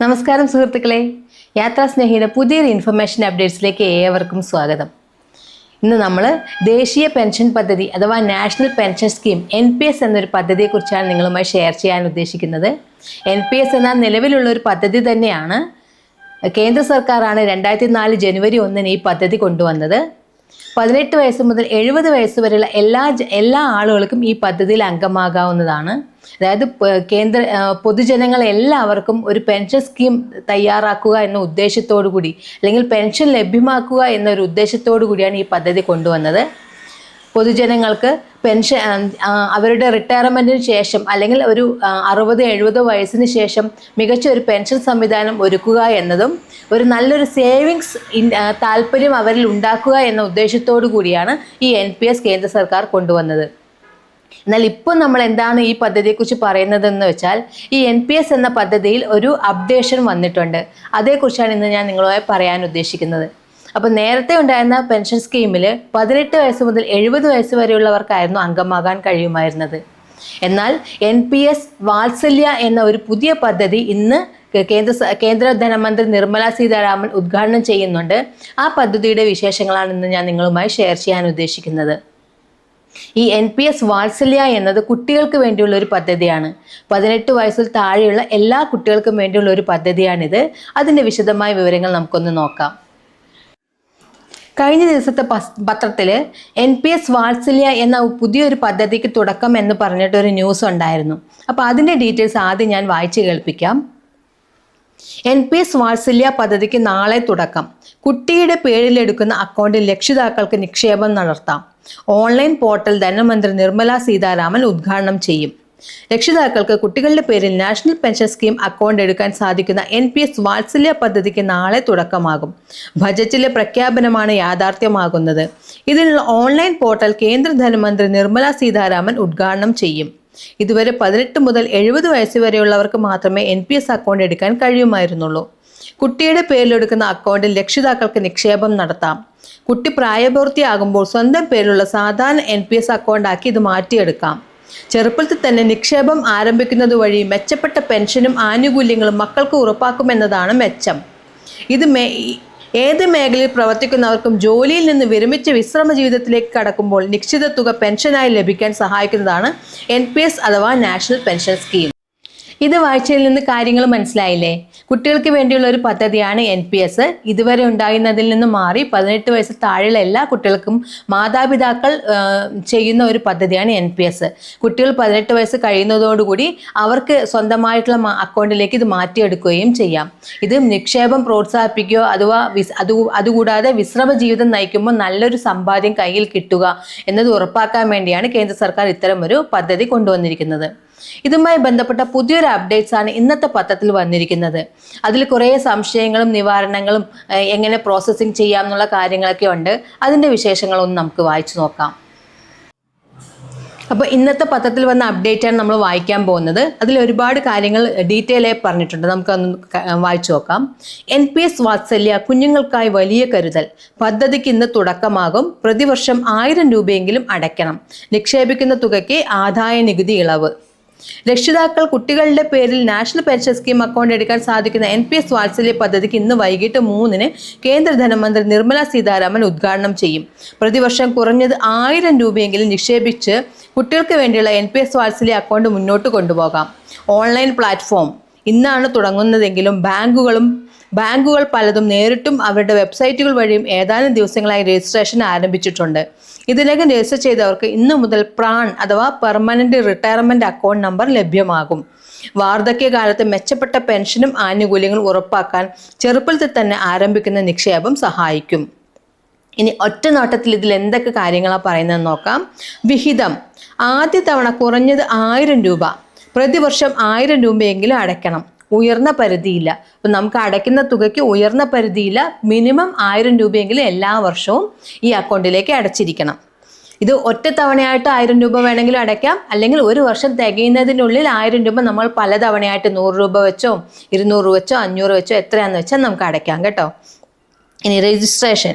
നമസ്കാരം സുഹൃത്തുക്കളെ, യാത്രാസ്നേഹിയുടെ പുതിയൊരു ഇൻഫർമേഷൻ അപ്ഡേറ്റ്സിലേക്ക് ഏവർക്കും സ്വാഗതം. ഇന്ന് നമ്മൾ ദേശീയ പെൻഷൻ പദ്ധതി അഥവാ നാഷണൽ പെൻഷൻ സ്കീം NPS എന്നൊരു പദ്ധതിയെക്കുറിച്ചാണ് നിങ്ങളുമായി ഷെയർ ചെയ്യാൻ ഉദ്ദേശിക്കുന്നത്. NPS എന്ന നിലവിലുള്ള ഒരു പദ്ധതി തന്നെയാണ്. കേന്ദ്ര സർക്കാരാണ് 2004 ജനുവരി 1 ഈ പദ്ധതി കൊണ്ടുവന്നത്. 18 വയസ്സ് മുതൽ 70 വയസ്സ് വരെയുള്ള എല്ലാ ആളുകൾക്കും ഈ പദ്ധതിയിൽ അംഗമാകാവുന്നതാണ്. അതായത് പൊതുജനങ്ങൾ എല്ലാവർക്കും ഒരു പെൻഷൻ സ്കീം തയ്യാറാക്കുക എന്ന ഉദ്ദേശത്തോടു കൂടി, അല്ലെങ്കിൽ പെൻഷൻ ലഭ്യമാക്കുക എന്നൊരു ഉദ്ദേശത്തോടു കൂടിയാണ് ഈ പദ്ധതി കൊണ്ടുവന്നത്. പൊതുജനങ്ങൾക്ക് പെൻഷൻ അവരുടെ റിട്ടയർമെൻറ്റിന് ശേഷം അല്ലെങ്കിൽ ഒരു 60-70 വയസ്സിന് ശേഷം മികച്ച ഒരു പെൻഷൻ സംവിധാനം ഒരുക്കുക എന്നതും ഒരു നല്ലൊരു സേവിങ്സ് താല്പര്യം അവരിൽ ഉണ്ടാക്കുക എന്ന ഉദ്ദേശത്തോടു കൂടിയാണ് ഈ NPS കേന്ദ്ര സർക്കാർ കൊണ്ടുവന്നത്. എന്നാൽ ഇപ്പോൾ നമ്മൾ എന്താണ് ഈ പദ്ധതിയെക്കുറിച്ച് പറയുന്നതെന്ന് വെച്ചാൽ, ഈ NPS എന്ന പദ്ധതിയിൽ ഒരു അപ്ഡേഷൻ വന്നിട്ടുണ്ട്. അതേക്കുറിച്ചാണ് ഇന്ന് ഞാൻ നിങ്ങളുമായി പറയാൻ ഉദ്ദേശിക്കുന്നത്. അപ്പോൾ നേരത്തെ ഉണ്ടായിരുന്ന പെൻഷൻ സ്കീമിൽ 18 വയസ്സ് മുതൽ 70 വയസ്സ് വരെയുള്ളവർക്കായിരുന്നു അംഗമാകാൻ കഴിയുമായിരുന്നത്. എന്നാൽ NPS വാത്സല്യ എന്ന ഒരു പുതിയ പദ്ധതി ഇന്ന് കേന്ദ്ര ധനമന്ത്രി നിർമ്മല സീതാരാമൻ ഉദ്ഘാടനം ചെയ്യുന്നുണ്ട്. ആ പദ്ധതിയുടെ വിശേഷങ്ങളാണ് ഇന്ന് ഞാൻ നിങ്ങളുമായി ഷെയർ ചെയ്യാൻ ഉദ്ദേശിക്കുന്നത്. ഈ NPS വാത്സല്യ എന്നത് കുട്ടികൾക്ക് വേണ്ടിയുള്ള ഒരു പദ്ധതിയാണ്. 18 വയസ്സിൽ താഴെയുള്ള എല്ലാ കുട്ടികൾക്കും വേണ്ടിയുള്ള ഒരു പദ്ധതിയാണിത്. അതിൻ്റെ വിശദമായ വിവരങ്ങൾ നമുക്കൊന്ന് നോക്കാം. കഴിഞ്ഞ ദിവസത്തെ പത്രത്തിൽ NPS വാത്സല്യ എന്ന പുതിയൊരു പദ്ധതിക്ക് തുടക്കം എന്ന് പറഞ്ഞിട്ടൊരു ന്യൂസ് ഉണ്ടായിരുന്നു. അപ്പോൾ അതിൻ്റെ ഡീറ്റെയിൽസ് ആദ്യം ഞാൻ വായിച്ചു കേൾപ്പിക്കാം. NPS വാത്സല്യ പദ്ധതിക്ക് നാളെ തുടക്കം. കുട്ടിയുടെ പേരിലെടുക്കുന്ന അക്കൗണ്ടിൽ രക്ഷിതാക്കൾക്ക് നിക്ഷേപം നടത്താം. ഓൺലൈൻ പോർട്ടൽ ധനമന്ത്രി നിർമ്മല സീതാരാമൻ ഉദ്ഘാടനം ചെയ്യും. രക്ഷിതാക്കൾക്ക് കുട്ടികളുടെ പേരിൽ നാഷണൽ പെൻഷൻ സ്കീം അക്കൗണ്ട് എടുക്കാൻ സാധിക്കുന്ന NPS വാത്സല്യ പദ്ധതിക്ക് നാളെ തുടക്കമാകും. ബജറ്റിലെ പ്രഖ്യാപനമാണ് യാഥാർത്ഥ്യമാകുന്നത്. ഇതിനുള്ള ഓൺലൈൻ പോർട്ടൽ കേന്ദ്ര ധനമന്ത്രി നിർമ്മല സീതാരാമൻ ഉദ്ഘാടനം ചെയ്യും. ഇതുവരെ 18 മുതൽ 70 വയസ്സ് വരെയുള്ളവർക്ക് മാത്രമേ NPS അക്കൗണ്ട് എടുക്കാൻ കഴിയുമായിരുന്നുള്ളൂ. കുട്ടിയുടെ പേരിലെടുക്കുന്ന അക്കൗണ്ടിൽ രക്ഷിതാക്കൾക്ക് നിക്ഷേപം നടത്താം. കുട്ടി പ്രായപൂർത്തിയാകുമ്പോൾ സ്വന്തം പേരിലുള്ള സാധാരണ NPS അക്കൗണ്ടാക്കി ഇത് മാറ്റിയെടുക്കാം. ചെറുപ്പത്തിൽ തന്നെ നിക്ഷേപം ആരംഭിക്കുന്നത് വഴി മെച്ചപ്പെട്ട പെൻഷനും ആനുകൂല്യങ്ങളും മക്കൾക്ക് ഉറപ്പാക്കുമെന്നതാണ് മെച്ചം. ഇത് ഏത് മേഖലയിൽ പ്രവർത്തിക്കുന്നവർക്കും ജോലിയിൽ നിന്ന് വിരമിച്ച് വിശ്രമ ജീവിതത്തിലേക്ക് കടക്കുമ്പോൾ നിശ്ചിത തുക പെൻഷനായി ലഭിക്കാൻ സഹായിക്കുന്നതാണ് NPS അഥവാ നാഷണൽ പെൻഷൻ സ്കീം. ഇത് വായിച്ചതിൽ നിന്ന് കാര്യങ്ങൾ മനസ്സിലായില്ലേ? കുട്ടികൾക്ക് വേണ്ടിയുള്ള ഒരു പദ്ധതിയാണ് NPS. ഇതുവരെ ഉണ്ടായിരുന്നതിൽ നിന്ന് മാറി 18 വയസ്സിൽ താഴെയുള്ള എല്ലാ കുട്ടികൾക്കും മാതാപിതാക്കൾ ചെയ്യുന്ന ഒരു പദ്ധതിയാണ് NPS. കുട്ടികൾ 18 വയസ്സ് കഴിയുന്നതോടുകൂടി അവർക്ക് സ്വന്തമായിട്ടുള്ള അക്കൗണ്ടിലേക്ക് ഇത് മാറ്റിയെടുക്കുകയും ചെയ്യാം. ഇത് നിക്ഷേപം പ്രോത്സാഹിപ്പിക്കുകയോ അതുകൂടാതെ വിശ്രമ ജീവിതം നയിക്കുമ്പോൾ നല്ലൊരു സമ്പാദ്യം കയ്യിൽ കിട്ടുക എന്നത് ഉറപ്പാക്കാൻ വേണ്ടിയാണ് കേന്ദ്ര സർക്കാർ ഇത്തരമൊരു പദ്ധതി കൊണ്ടുവന്നിരിക്കുന്നത്. ഇതുമായി ബന്ധപ്പെട്ട പുതിയൊരു അപ്ഡേറ്റ്സ് ആണ് ഇന്നത്തെ പത്രത്തിൽ വന്നിരിക്കുന്നത്. അതിൽ കുറേ സംശയങ്ങളും നിവാരണങ്ങളും എങ്ങനെ പ്രോസസ്സിങ് ചെയ്യാം എന്നുള്ള കാര്യങ്ങളൊക്കെ ഉണ്ട്. അതിൻ്റെ വിശേഷങ്ങളൊന്നും നമുക്ക് വായിച്ചു നോക്കാം. അപ്പോൾ ഇന്നത്തെ പത്രത്തിൽ വന്ന അപ്ഡേറ്റാണ് നമ്മൾ വായിക്കാൻ പോകുന്നത്. അതിൽ ഒരുപാട് കാര്യങ്ങൾ ഡീറ്റെയിൽ ആയി പറഞ്ഞിട്ടുണ്ട്. നമുക്കൊന്ന് വായിച്ചു നോക്കാം. NPS വാത്സല്യ കുഞ്ഞുങ്ങൾക്കായി വലിയ കരുതൽ. പദ്ധതിക്ക് ഇന്ന് തുടക്കമാകും. പ്രതിവർഷം 1000 രൂപയെങ്കിലും അടയ്ക്കണം. നിക്ഷേപിക്കുന്ന തുകയ്ക്ക് ആദായ നികുതി ഇളവ്. രക്ഷിതാക്കൾ കുട്ടികളുടെ പേരിൽ നാഷണൽ പെൻഷൻ സ്കീം അക്കൗണ്ട് എടുക്കാൻ സാധിക്കുന്ന NPS വാത്സല്യ പദ്ധതിക്ക് ഇന്ന് വൈകിട്ട് 3 കേന്ദ്ര ധനമന്ത്രി നിർമ്മല സീതാരാമൻ ഉദ്ഘാടനം ചെയ്യും. പ്രതിവർഷം കുറഞ്ഞത് 1000 രൂപയെങ്കിലും നിക്ഷേപിച്ച് കുട്ടികൾക്ക് വേണ്ടിയുള്ള NPS വാത്സല്യ അക്കൗണ്ട് മുന്നോട്ട് കൊണ്ടുപോകാം. ഓൺലൈൻ പ്ലാറ്റ്ഫോം ഇന്നാണ് തുടങ്ങുന്നതെങ്കിലും ബാങ്കുകൾ പലതും നേരിട്ടും അവരുടെ വെബ്സൈറ്റുകൾ വഴിയും ഏതാനും ദിവസങ്ങളായി രജിസ്ട്രേഷൻ ആരംഭിച്ചിട്ടുണ്ട്. ഇതിനകം രജിസ്റ്റർ ചെയ്തവർക്ക് ഇന്നു മുതൽ പ്രാൺ അഥവാ പെർമനന്റ് റിട്ടയർമെന്റ് അക്കൗണ്ട് നമ്പർ ലഭ്യമാകും. വാർദ്ധക്യകാലത്ത് മെച്ചപ്പെട്ട പെൻഷനും ആനുകൂല്യങ്ങളും ഉറപ്പാക്കാൻ ചെറുപ്പത്തിൽ തന്നെ ആരംഭിക്കുന്ന നിക്ഷേപം സഹായിക്കും. ഇനി ഒറ്റ നോട്ടത്തിൽ ഇതിൽ എന്തൊക്കെ കാര്യങ്ങളാണ് പറയുന്നതെന്ന് നോക്കാം. വിഹിതം ആദ്യ തവണ കുറഞ്ഞത് 1000 രൂപ. പ്രതിവർഷം 1000 രൂപയെങ്കിലും അടയ്ക്കണം. ഉയർന്ന പരിധിയില്ല. അപ്പം നമുക്ക് അടയ്ക്കുന്ന തുകയ്ക്ക് ഉയർന്ന പരിധിയില്ല. മിനിമം 1000 രൂപയെങ്കിലും എല്ലാ വർഷവും ഈ അക്കൗണ്ടിലേക്ക് അടച്ചിരിക്കണം. ഇത് ഒറ്റ തവണയായിട്ട് 1000 രൂപ വേണമെങ്കിലും അടയ്ക്കാം. അല്ലെങ്കിൽ ഒരു വർഷം തികയുന്നതിനുള്ളിൽ 1000 രൂപ നമ്മൾ പല തവണയായിട്ട് 100 രൂപ വെച്ചോ 200 വെച്ചോ 500 വെച്ചോ എത്രയാണെന്ന് വെച്ചാൽ നമുക്ക് അടയ്ക്കാം കേട്ടോ. ഇനി registration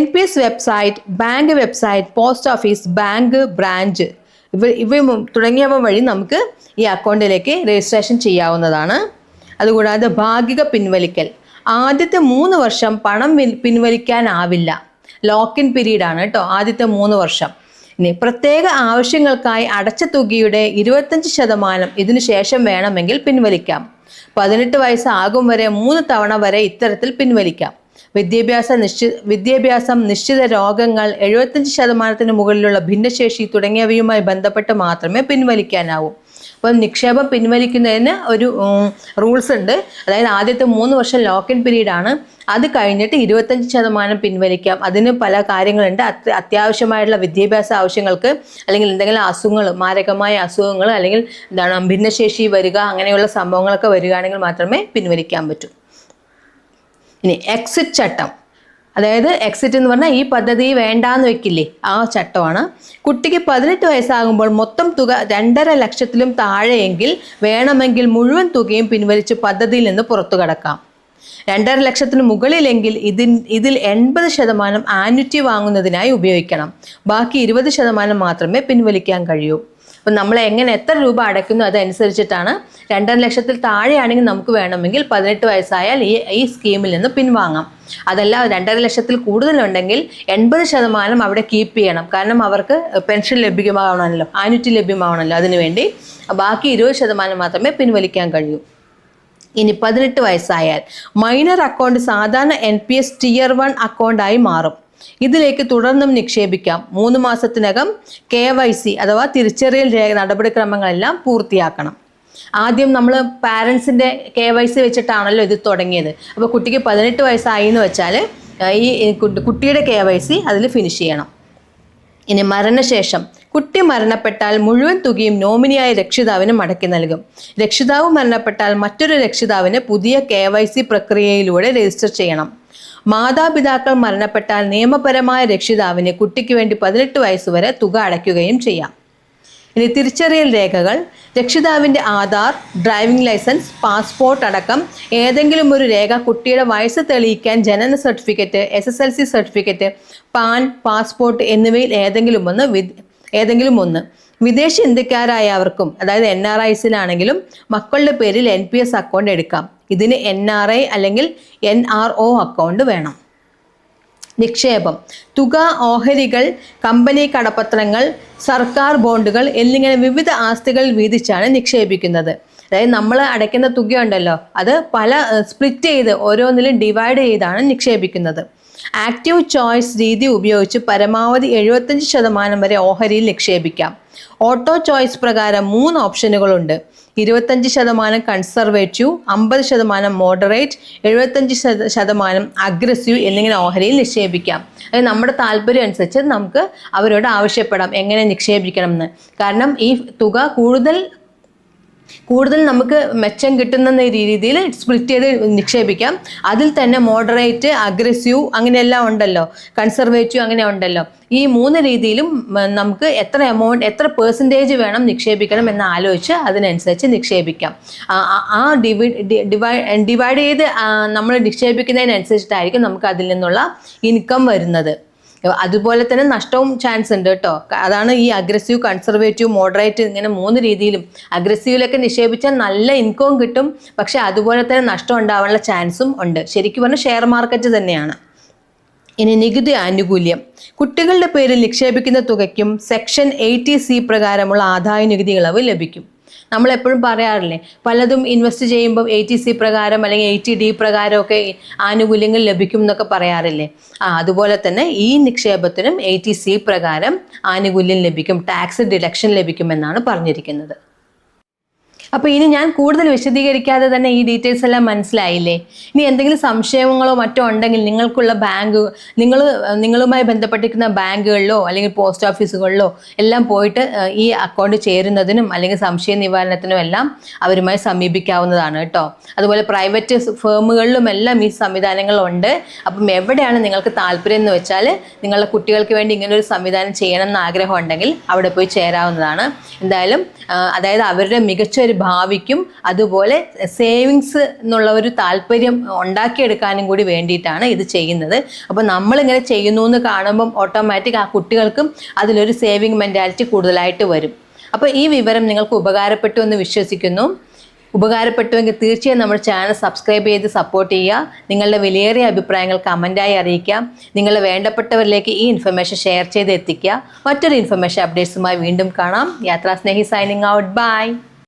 NPS website, bank website, post office, bank branch ഇവ തുടങ്ങിയവ വഴി നമുക്ക് ഈ അക്കൗണ്ടിലേക്ക് രജിസ്ട്രേഷൻ ചെയ്യാവുന്നതാണ്. അതുകൂടാതെ ഭാഗിക പിൻവലിക്കൽ. ആദ്യത്തെ 3 വർഷം പണം പിൻവലിക്കാനാവില്ല. ലോക്ക് ഇൻ പീരീഡ് ആണ് കേട്ടോ, ആദ്യത്തെ 3 വർഷം. ഇനി പ്രത്യേക ആവശ്യങ്ങൾക്കായി അടച്ച തുകയുടെ 25% ഇതിനു ശേഷം വേണമെങ്കിൽ പിൻവലിക്കാം. 18 വയസ്സാകും വരെ 3 തവണ വരെ ഇത്തരത്തിൽ പിൻവലിക്കാം. വിദ്യാഭ്യാസം, നിശ്ചിത രോഗങ്ങൾ, 75% മുകളിലുള്ള ഭിന്നശേഷി തുടങ്ങിയവയുമായി ബന്ധപ്പെട്ട് മാത്രമേ പിൻവലിക്കാനാവൂ. അപ്പം നിക്ഷേപം പിൻവലിക്കുന്നതിന് ഒരു റൂൾസ് ഉണ്ട്. അതായത് ആദ്യത്തെ 3 വർഷം ലോക്ക് ഇൻ പീരീഡ് ആണ്. അത് കഴിഞ്ഞിട്ട് 25% പിൻവലിക്കാം. അതിന് പല കാര്യങ്ങളുണ്ട്. അത്യാവശ്യമായിട്ടുള്ള വിദ്യാഭ്യാസ ആവശ്യങ്ങൾക്ക്, അല്ലെങ്കിൽ എന്തെങ്കിലും അസുഖങ്ങൾ, മാരകമായ അസുഖങ്ങൾ, അല്ലെങ്കിൽ ഭിന്നശേഷി വരിക, അങ്ങനെയുള്ള സംഭവങ്ങളൊക്കെ വരികയാണെങ്കിൽ മാത്രമേ പിൻവലിക്കാൻ പറ്റൂ. ഇനി എക്സിറ്റ് ചട്ടം, അതായത് എക്സിറ്റ് എന്ന് പറഞ്ഞാൽ ഈ പദ്ധതി വേണ്ടാന്ന് വെക്കില്ലേ, ആ ചട്ടമാണ്. കുട്ടിക്ക് 18 വയസ്സാകുമ്പോൾ മൊത്തം തുക 2.5 ലക്ഷത്തിലും താഴെയെങ്കിൽ വേണമെങ്കിൽ മുഴുവൻ തുകയും പിൻവലിച്ച് പദ്ധതിയിൽ നിന്ന് പുറത്തു കടക്കാം. 2.5 ലക്ഷത്തിന് മുകളിലെങ്കിൽ ഇതിൽ 80% ആന്വിറ്റി വാങ്ങുന്നതിനായി ഉപയോഗിക്കണം. ബാക്കി 20% മാത്രമേ പിൻവലിക്കാൻ കഴിയൂ. അപ്പം നമ്മൾ എത്ര രൂപ അടയ്ക്കുന്നു അതനുസരിച്ചിട്ടാണ്. 2.5 ലക്ഷത്തിൽ താഴെയാണെങ്കിൽ നമുക്ക് വേണമെങ്കിൽ 18 വയസ്സായാൽ ഈ സ്കീമിൽ നിന്ന് പിൻവാങ്ങാം. അതല്ല 2.5 ലക്ഷത്തിൽ കൂടുതലുണ്ടെങ്കിൽ 80% അവിടെ കീപ്പ് ചെയ്യണം. കാരണം അവർക്ക് പെൻഷൻ ലഭ്യമാവണമല്ലോ, ആന്വിറ്റി ലഭ്യമാവണമല്ലോ. അതിനുവേണ്ടി ബാക്കി 20% മാത്രമേ പിൻവലിക്കാൻ കഴിയൂ. ഇനി 18 വയസ്സായാൽ മൈനർ അക്കൗണ്ട് സാധാരണ NPS Tier 1 അക്കൗണ്ടായി മാറും. ഇതിലേക്ക് തുടർന്നും നിക്ഷേപിക്കാം. 3 മാസത്തിനകം KYC അഥവാ തിരിച്ചറിയൽ രേഖ നടപടിക്രമങ്ങളെല്ലാം പൂർത്തിയാക്കണം. ആദ്യം നമ്മൾ പാരൻസിൻ്റെ KYC വെച്ചിട്ടാണല്ലോ ഇത് തുടങ്ങിയത്. അപ്പോൾ കുട്ടിക്ക് 18 വയസ്സായി എന്ന് വെച്ചാൽ ഈ കുട്ടിയുടെ KYC അതിൽ ഫിനിഷ് ചെയ്യണം. ഇനി മരണശേഷം കുട്ടി മരണപ്പെട്ടാൽ മുഴുവൻ തുകയും നോമിനിയായ രക്ഷിതാവിന് മടക്കി നൽകും. രക്ഷിതാവ് മരണപ്പെട്ടാൽ മറ്റൊരു രക്ഷിതാവിന് പുതിയ KYC പ്രക്രിയയിലൂടെ രജിസ്റ്റർ ചെയ്യണം. മാതാപിതാക്കൾ മരണപ്പെട്ടാൽ നിയമപരമായ രക്ഷിതാവിന് കുട്ടിക്ക് വേണ്ടി 18 വയസ്സുവരെ തുക അടയ്ക്കുകയും ചെയ്യാം. ഇനി തിരിച്ചറിയൽ രേഖകൾ, രക്ഷിതാവിൻ്റെ ആധാർ, ഡ്രൈവിംഗ് ലൈസൻസ്, പാസ്പോർട്ട് അടക്കം ഏതെങ്കിലും ഒരു രേഖ, കുട്ടിയുടെ വയസ്സ് തെളിയിക്കാൻ ജനന certificate, SSLC certificate, pan, passport എന്നിവയിൽ ഏതെങ്കിലും ഒന്ന്. വിദേശ ഇന്ത്യക്കാരായവർക്കും, അതായത് NRIസിലാണെങ്കിലും മക്കളുടെ പേരിൽ NPS അക്കൗണ്ട് എടുക്കാം. ഇതിന് NRI അല്ലെങ്കിൽ NRO അക്കൗണ്ട് വേണം. നിക്ഷേപം, തുക, ഓഹരികൾ, കമ്പനി കടപ്പത്രങ്ങൾ, സർക്കാർ ബോണ്ടുകൾ എന്നിങ്ങനെ വിവിധ ആസ്തികളിൽ വീതിച്ചാണ് നിക്ഷേപിക്കുന്നത്. അതായത് നമ്മൾ അടയ്ക്കുന്ന തുകയുണ്ടല്ലോ, അത് പല സ്പ്ലിറ്റ് ചെയ്ത് ഓരോന്നിലും ഡിവൈഡ് ചെയ്താണ് നിക്ഷേപിക്കുന്നത്. ആക്റ്റീവ് ചോയ്സ് രീതി ഉപയോഗിച്ച് പരമാവധി 75% വരെ ഓഹരിയിൽ നിക്ഷേപിക്കാം. ഓട്ടോ ചോയ്സ് പ്രകാരം 3 ഓപ്ഷനുകളുണ്ട്. 25% കൺസർവേറ്റീവ്, 50% മോഡറേറ്റ്, 75% അഗ്രസീവ് എന്നിങ്ങനെ ഓഹരിയിൽ നിക്ഷേപിക്കാം. അത് നമ്മുടെ താല്പര്യം അനുസരിച്ച് നമുക്ക് അവരോട് ആവശ്യപ്പെടാം എങ്ങനെ നിക്ഷേപിക്കണം എന്ന്. കാരണം ഈ തുക കൂടുതൽ നമുക്ക് മെച്ചം കിട്ടുന്ന രീതിയിൽ സ്പ്ലിറ്റ് ചെയ്ത് നിക്ഷേപിക്കാം. അതിൽ തന്നെ മോഡറേറ്റ്, അഗ്രസീവ് അങ്ങനെയെല്ലാം ഉണ്ടല്ലോ, കൺസർവേറ്റീവ് അങ്ങനെ ഉണ്ടല്ലോ. ഈ 3 രീതിയിലും നമുക്ക് എത്ര പെർസെൻറ്റേജ് വേണം നിക്ഷേപിക്കണം എന്ന് ആലോചിച്ച് അതിനനുസരിച്ച് നിക്ഷേപിക്കാം. ആ ഡിവൈഡ് ചെയ്ത് നമ്മൾ നിക്ഷേപിക്കുന്നതിനനുസരിച്ചിട്ടായിരിക്കും നമുക്ക് അതിൽ നിന്നുള്ള ഇൻകം വരുന്നത്. അതുപോലെ തന്നെ നഷ്ടവും ചാൻസ് ഉണ്ട് കേട്ടോ. അതാണ് ഈ അഗ്രസീവ്, കൺസർവേറ്റീവ്, മോഡറേറ്റ് ഇങ്ങനെ 3 രീതിയിലും. അഗ്രസീവിലൊക്കെ നിക്ഷേപിച്ചാൽ നല്ല ഇൻകവും കിട്ടും, പക്ഷെ അതുപോലെ തന്നെ നഷ്ടം ഉണ്ടാവാനുള്ള ചാൻസും ഉണ്ട്. ശരിക്കും പറഞ്ഞാൽ ഷെയർ മാർക്കറ്റ് തന്നെയാണ്. ഇനി നികുതി ആനുകൂല്യം, കുട്ടികളുടെ പേരിൽ നിക്ഷേപിക്കുന്ന തുകയ്ക്കും സെക്ഷൻ 80C പ്രകാരമുള്ള ആദായ നികുതി ഇളവ് ലഭിക്കും. നമ്മളെപ്പോഴും പറയാറില്ലേ, പലതും ഇൻവെസ്റ്റ് ചെയ്യുമ്പോൾ 80C പ്രകാരം അല്ലെങ്കിൽ 80D പ്രകാരമൊക്കെ ആനുകൂല്യങ്ങൾ ലഭിക്കും എന്നൊക്കെ പറയാറില്ലേ. അതുപോലെ തന്നെ ഈ നിക്ഷേപത്തിനും 80C പ്രകാരം ആനുകൂല്യം ലഭിക്കും, ടാക്സ് ഡിഡക്ഷൻ ലഭിക്കുമെന്നാണ് പറഞ്ഞിരിക്കുന്നത്. അപ്പോൾ ഇനി ഞാൻ കൂടുതൽ വിശദീകരിക്കാതെ തന്നെ ഈ ഡീറ്റെയിൽസ് എല്ലാം മനസ്സിലായില്ലേ? ഇനി എന്തെങ്കിലും സംശയങ്ങളോ മറ്റോ ഉണ്ടെങ്കിൽ നിങ്ങളുമായി ബന്ധപ്പെട്ടിരിക്കുന്ന ബാങ്കുകളിലോ അല്ലെങ്കിൽ പോസ്റ്റ് ഓഫീസുകളിലോ എല്ലാം പോയിട്ട് ഈ അക്കൗണ്ട് ചേരുന്നതിനും അല്ലെങ്കിൽ സംശയ നിവാരണത്തിനും എല്ലാം അവരുമായി സമീപിക്കാവുന്നതാണ് കേട്ടോ. അതുപോലെ പ്രൈവറ്റ് ഫേമുകളിലും എല്ലാം ഈ സംവിധാനങ്ങളുണ്ട്. അപ്പം എവിടെയാണ് നിങ്ങൾക്ക് താല്പര്യം എന്ന് വെച്ചാൽ നിങ്ങളുടെ കുട്ടികൾക്ക് വേണ്ടി ഇങ്ങനൊരു സംവിധാനം ചെയ്യണം എന്ന് ആഗ്രഹം ഉണ്ടെങ്കിൽ അവിടെ പോയി ചേരാവുന്നതാണ്. എന്തായാലും അതായത് അവരുടെ മികച്ചൊരു ഭാവിക്കും അതുപോലെ സേവിങ്സ് എന്നുള്ള ഒരു താല്പര്യം ഉണ്ടാക്കിയെടുക്കാനും കൂടി വേണ്ടിയിട്ടാണ് ഇത് ചെയ്യുന്നത്. അപ്പോൾ നമ്മളിങ്ങനെ ചെയ്യുന്നു എന്ന് കാണുമ്പം ഓട്ടോമാറ്റിക് ആ കുട്ടികൾക്കും അതിലൊരു സേവിങ് മെൻറ്റാലിറ്റി കൂടുതലായിട്ട് വരും. അപ്പോൾ ഈ വിവരം നിങ്ങൾക്ക് ഉപകാരപ്പെട്ടു എന്ന് വിശ്വസിക്കുന്നു. ഉപകാരപ്പെട്ടുവെങ്കിൽ തീർച്ചയായും നമ്മുടെ ചാനൽ സബ്സ്ക്രൈബ് ചെയ്ത് സപ്പോർട്ട് ചെയ്യുക. നിങ്ങളുടെ വിലയേറിയ അഭിപ്രായങ്ങൾ കമൻറ്റായി അറിയിക്കാം. നിങ്ങളുടെ വേണ്ടപ്പെട്ടവരിലേക്ക് ഈ ഇൻഫർമേഷൻ ഷെയർ ചെയ്ത് എത്തിക്കുക. മറ്റൊരു ഇൻഫർമേഷൻ അപ്ഡേറ്റ്സുമായി വീണ്ടും കാണാം. യാത്രാസ്നേഹി സൈനിങ് ഔട്ട്. ബൈ.